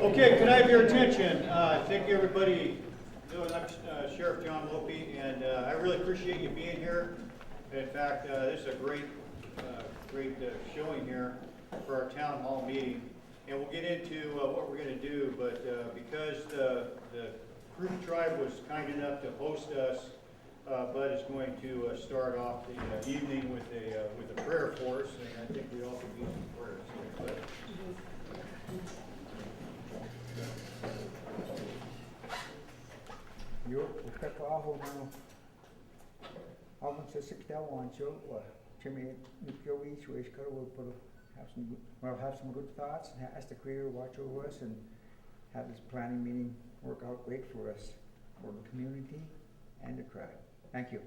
Okay, can I have your attention? Thank you, everybody. I'm Sheriff Jon Lopey, and I really appreciate you being here. In fact, this is a great showing here for our town hall meeting. And we'll get into what we're going to do, but because the Crew Tribe was kind enough to host us, Bud is going to start off the evening with a prayer for us, and I think we all can do some prayers. Bud? Jo, ukakaho na avon se wancho chimi nukowi shwishkar will have some good thoughts and ask the Creator to watch over us and have this planning meeting work out great for us, for the community and the tribe. Thank you.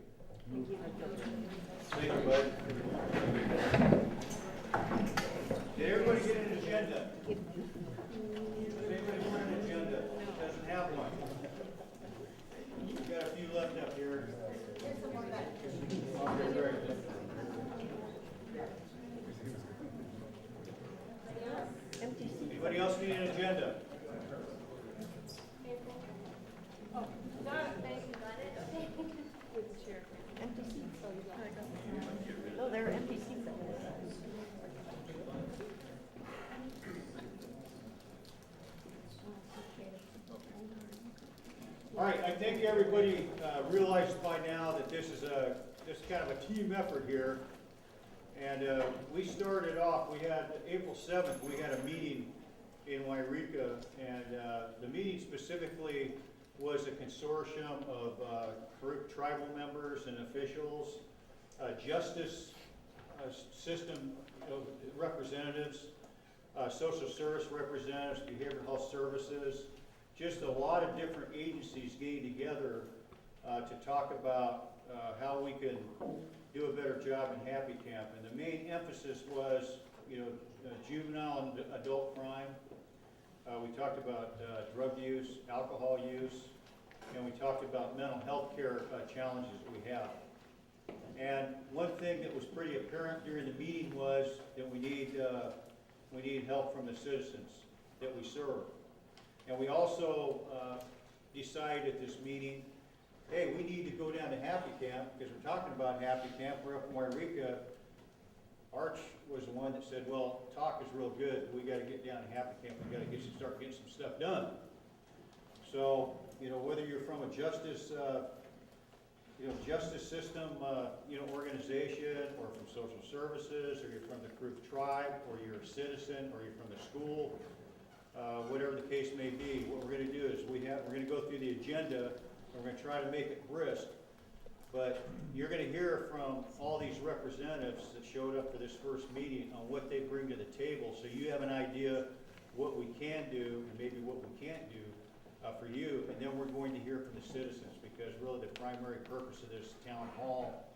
Thank you, Bud. Did everybody get an agenda? Does anybody want an agenda? Doesn't have one. We've got a few left up here. Okay, very good. Anybody else need an agenda? Empty seats. No, there are empty seats. All right, I think everybody realizes by now that this is kind of a team effort here. And we started off, we had April 7th, we had a meeting in Wairika, and the meeting specifically was a consortium of tribal members and officials, justice system representatives, social service representatives, behavioral health services, just a lot of different agencies getting together to talk about how we can do a better job in Happy Camp. And the main emphasis was, juvenile and adult crime. We talked about drug use, alcohol use, and we talked about mental health care challenges we have. And one thing that was pretty apparent during the meeting was that we need help from the citizens that we serve. And we also decided at this meeting, hey, we need to go down to Happy Camp, because we're talking about Happy Camp. We're up in Wairika. Arch was the one that said, well, talk is real good. We got to get down to Happy Camp. We got to start getting some stuff done. So, whether you're from a justice system, organization, or from social services, or you're from the Crew Tribe, or you're a citizen, or you're from the school, whatever the case may be, what we're going to do is we're going to go through the agenda, and we're going to try to make it brisk. But you're going to hear from all these representatives that showed up for this first meeting on what they bring to the table, so you have an idea what we can do and maybe what we can't do for you. And then we're going to hear from the citizens, because really the primary purpose of this town hall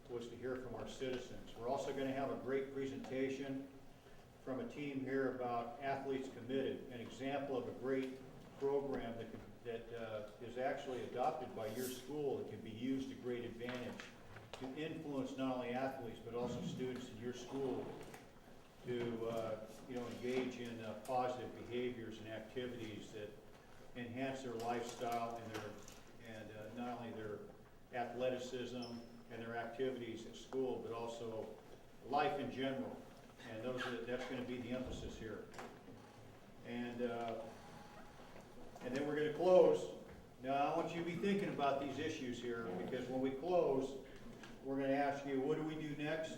was to hear from our citizens. We're also going to have a great presentation from a team here about Athletes Committed, an example of a great program that is actually adopted by your school that can be used to great advantage to influence not only athletes but also students in your school to engage in positive behaviors and activities that enhance their lifestyle and not only their athleticism and their activities at school, but also life in general. And that's going to be the emphasis here. And then we're going to close. Now, I want you to be thinking about these issues here, because when we close, we're going to ask you, what do we do next?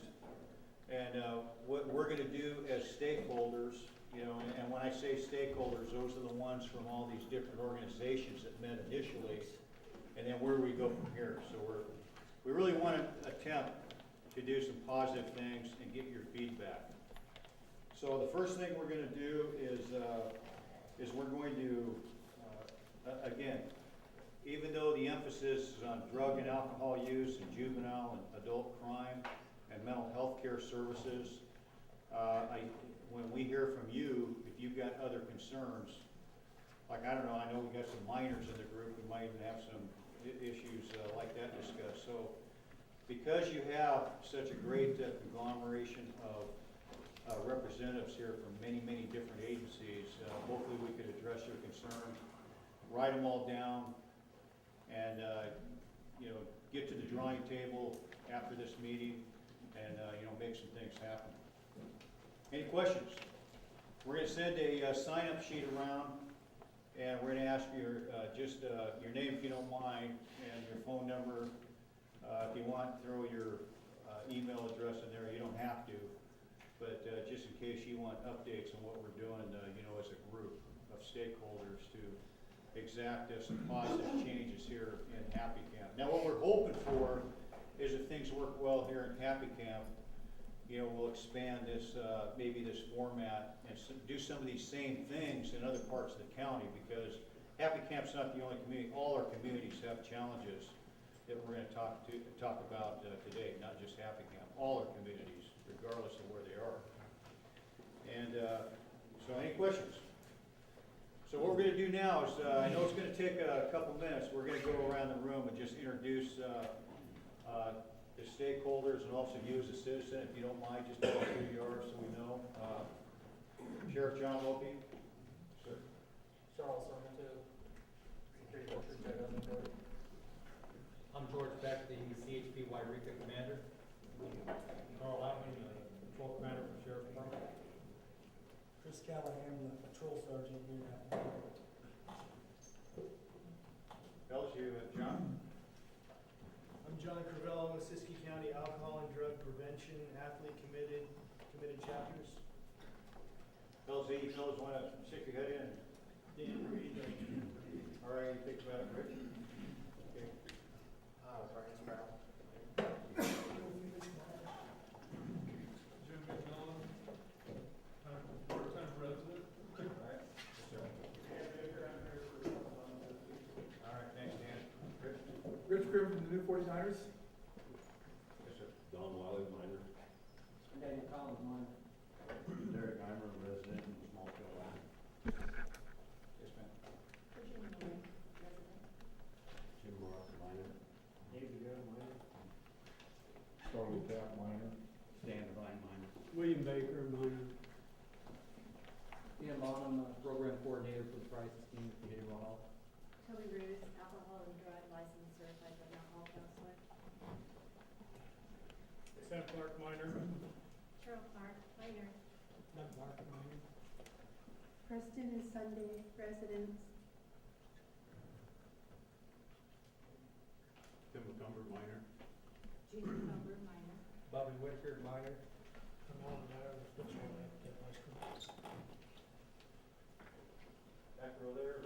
And what we're going to do as stakeholders, and when I say stakeholders, those are the ones from all these different organizations that met initially, and then where do we go from here? So we really want to attempt to do some positive things and get your feedback. So the first thing we're going to do is we're going to, again, even though the emphasis is on drug and alcohol use and juvenile and adult crime and mental health care services, when we hear from you, if you've got other concerns, like, I know we got some minors in the group, we might even have some issues like that discussed. So because you have such a great conglomeration of representatives here from many, many different agencies, hopefully we could address concern, write them all down, and, you know, get to the drawing table after this meeting and, you know, make some things happen. Any questions? We're gonna send a sign-up sheet around, and we're gonna ask your, just, your name if you don't mind, and your phone number. If you want, throw your, email address in there, you don't have to. But, just in case you want updates on what we're doing, you know, as a group of stakeholders to exact some positive changes here in Happy Camp. Now, what we're hoping for is if things work well here in Happy Camp, you know, we'll expand this, maybe this format and do some of these same things in other parts of the county, because Happy Camp's not the only community. All our communities have challenges that we're going to talk about today, not just Happy Camp. All our communities, regardless of where they are. And so, any questions? So what we're going to do now is, I know it's going to take a couple minutes. We're going to go around the room and just introduce the stakeholders, and also you as a citizen, if you don't mind, just tell us who you are so we know. Sheriff Jon Lopey. Sir. Charles Sermonto, Security Culture Judge on the board. I'm George Beck, the CHP Wairika Commander. Carl Outman, Patrol Commander for Sheriff Department. Chris Callahan, the Patrol Sergeant here at Fellas, you, John. I'm John Crivello, Siskiyou County Alcohol and Drug Prevention Athlete Committed Chapters. Fellas, you fellas want to stick your head in? Dan Reed. All right, you think about it, Rich? Okay. Brian Sproul. Jim McMillan, part-time resident. All right. All right, thanks, Dan. Rich? Rich Grimm from the New 49ers. Yes, sir. Don Wiley, minor. Daniel Collins, mine. Derek Eimer, resident in Smallville, Iowa. Yes, ma'am. Jim Ross, minor. David Garrett, mine. Charlie Tapp, minor. Stan Devine, minor. William Baker, mine. Ian Bonham, Program Coordinator for the Crisis Team at Behavioral Health. Toby Roos, alcohol and drug license certified but not alcohol counselor. Sam Clark, minor. Cheryl Clark, minor. Doug Mark, mine. Preston is Sunday, residence. Tim McCumber, minor. Judy Humber, minor. Bobby Whitaker, minor. I'm all in there, the Patrol at high school. Back row there.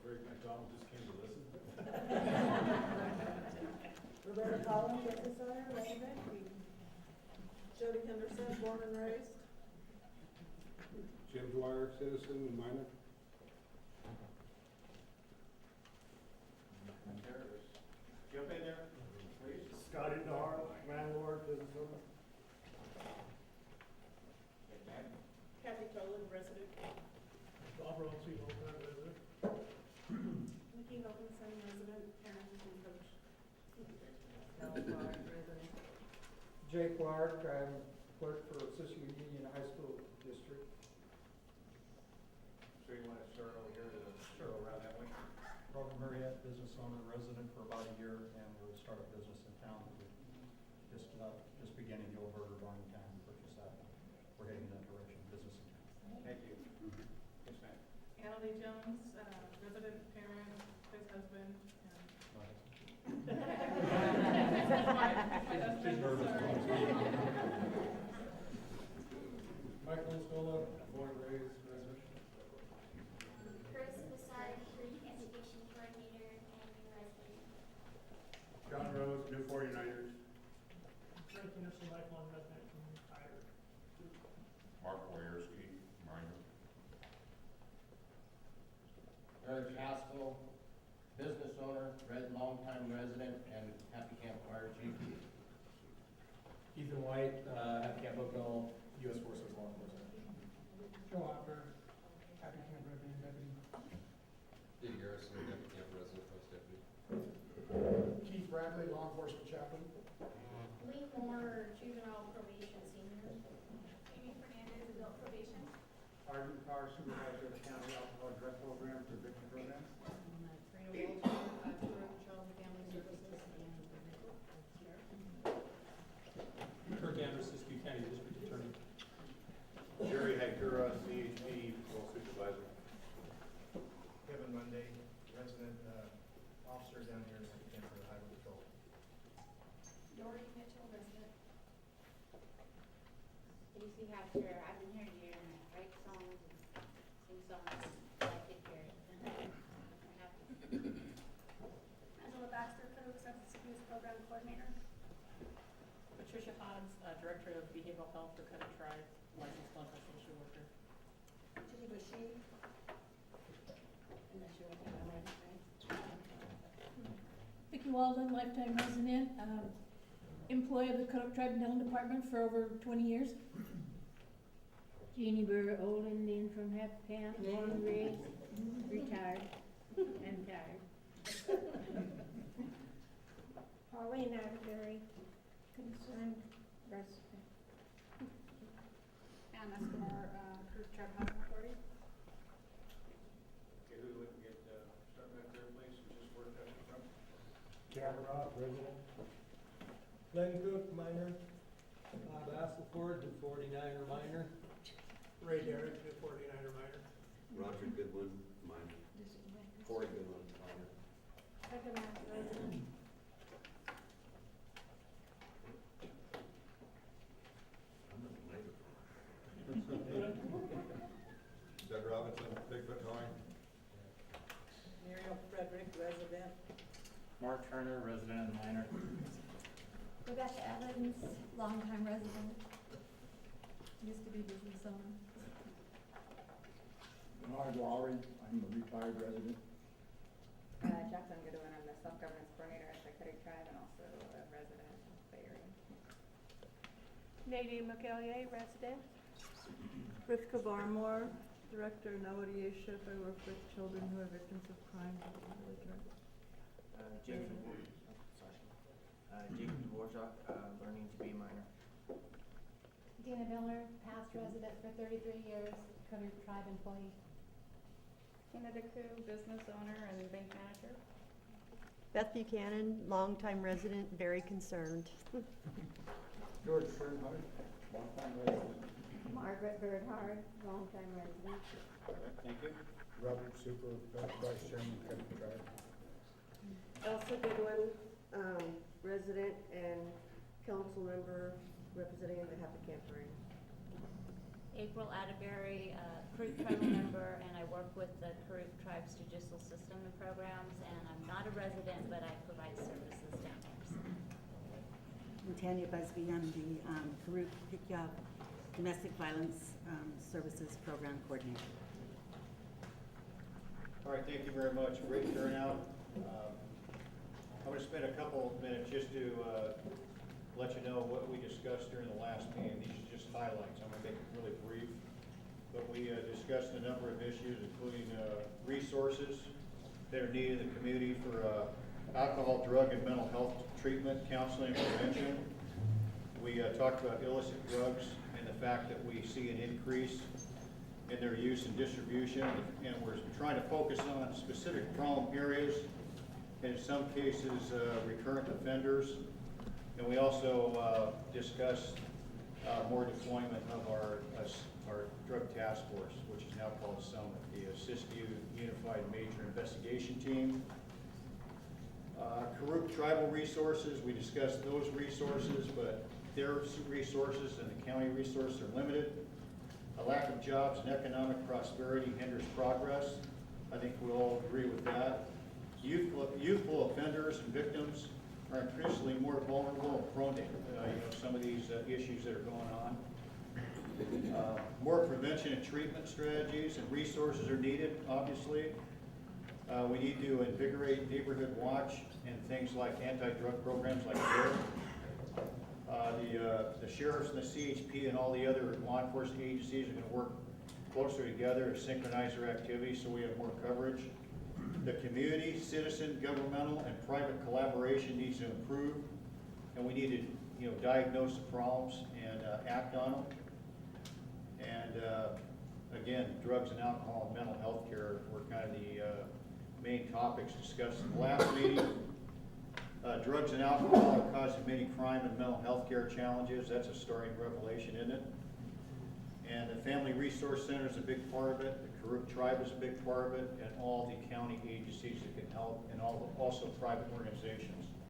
Greg McDonald just came to listen. Roberta Collins, SSR, resident. Jody Henderson, born and raised. Jim Dwyer, citizen, minor. Jump in there, please. Scotty Dar, landlord, business owner. Kathy Tolan, resident. Bob Rossi, full-time resident. Nikki Wilkinson, resident, parent and coach. Stella Clark, resident. Jay Clark, I'm clerk for Siskiyou Union High School District. So you want to start over here to go around that way? Robert Murriette, business owner, resident for about a year, and we'll start a business in town. Just beginning the old burger barn in town, purchase that. We're heading in that direction, business in town. Thank you. Yes, ma'am. Annalie Jones, resident, parent, his husband, and She's nervous. Michael Scola, born and raised, resident. Chris Beside, Creek Education Coordinator and resident. John Rose, New 49ers. Frank Henderson, lifelong resident from Tyler. Mark Wierski, minor. Eric Haskell, business owner, longtime resident, and Happy Camp Fire Chief. Ethan White, Happy Camp Oakville, U.S. Forces Law Enforcement. Joe Hopper, Happy Camp Revenue Deputy. Dave Garrison, Happy Camp resident, post deputy. Keith Bradley, law enforcement chaplain. Lee Moore, juvenile probation senior. Amy Fernandez, adult probation. our supervisor of the county alcohol drug program, prevention program. Trina Walter, Career Child and Family Services, and Nickel, Sheriff. Kurt Gander, Siskiyou County District Attorney. Jerry Hagura, CHP, Patrol Supervisor. Kevin Monday, resident, officer down here in Happican for the Highway Patrol. Dory Mitchell, resident. Stacy Hatcher, I've been here a year and I write songs and sing songs and I take care of it. I'm happy. Angela Baxter, Code Substance Abuse Program Coordinator. Patricia Hodds, Director of Behavioral Health for Code Tribe, licensed clinical social worker. Judy Bushy, Unless you want to have right? Vicki Walden, lifetime resident, employee of the Cook Tribe and Health Department for over 20 years. Jeannie Burr, old Indian from Hepcamp, born and raised, retired. I'm tired. Pauline Atterbury, concerned resident. Anna Escobar, Career Tribe Housing Authority. Okay, who would get, start back there, please, and just work up front? Kavanaugh, President. Glenn Cook, minor. Bob Asselford, the 49er minor. Ray Derrick, 49er minor. Roger Goodwin, minor. Corey Goodwin, minor. Second resident. I'm not labor. Doug Robinson, Bigfoot High. Muriel Frederick, resident. Mark Turner, resident and minor. Rebecca Evans, longtime resident. Used to be business owner. Bernard Lowry, I'm a retired resident. Jacqueline Goodwin, I'm the self-governance coordinator at the Cuddy Tribe and also a resident of the area. Nadine McEllier, resident. Rivka Barmore, Director, No ODA-ship. I work with children who are victims of crime. Jacob Dvorak, learning to be a minor. Dina Miller, past resident for 33 years, Cuddy Tribe employee. Tina DeCou, business owner and bank manager. Beth Buchanan, longtime resident, very concerned. George Fernhardt, longtime resident. Margaret Birdhard, longtime resident. All right, thank you. Robert Super, Vice Chairman, Cook Tribe. Elsa Goodwin, resident and council member representing the Happican area. April Atterbury, Karuk tribal member, and I work with the Karuk tribe's judicial system and programs, and I'm not a resident, but I provide services down there. So. I'm Tanya Busby, I'm the Karuk Pikyab Domestic Violence Services Program Coordinator. All right, thank you very much. Great turnout. I'm going to spend a couple minutes just to let you know what we discussed during the last meeting. These are just highlights. I'm going to make it really brief. But we discussed a number of issues, including resources that are needed in the community for alcohol, drug, and mental health treatment, counseling, and prevention. We talked about illicit drugs and the fact that we see an increase in their use and distribution, and we're trying to focus on specific problem areas, and in some cases recurrent offenders. And we also discussed more deployment of our drug task force, which is now called Summit, the Siskiyou Unified Major Investigation Team. Karuk tribal resources, we discussed those resources, but their resources and the county resources are limited. A lack of jobs and economic prosperity hinders progress. I think we all agree with that. Youthful offenders and victims are increasingly more vulnerable and prone to some of these issues that are going on. More prevention and treatment strategies and resources are needed, obviously. We need to invigorate neighborhood watch and things like anti-drug programs like DARE. The sheriffs and the CHP and all the other law enforcement agencies are going to work closer together to synchronize their activities so we have more coverage. The community, citizen, governmental, and private collaboration needs to improve, and we need to diagnose the problems and act on them. And again, drugs and alcohol and mental health care were kind of the main topics discussed in the last meeting. Drugs and alcohol are causing many crime and mental health care challenges. That's a starting revelation, isn't it? And the Family Resource Center is a big part of it. The Karuk Tribe is a big part of it, and all the county agencies that can help, and also private organizations.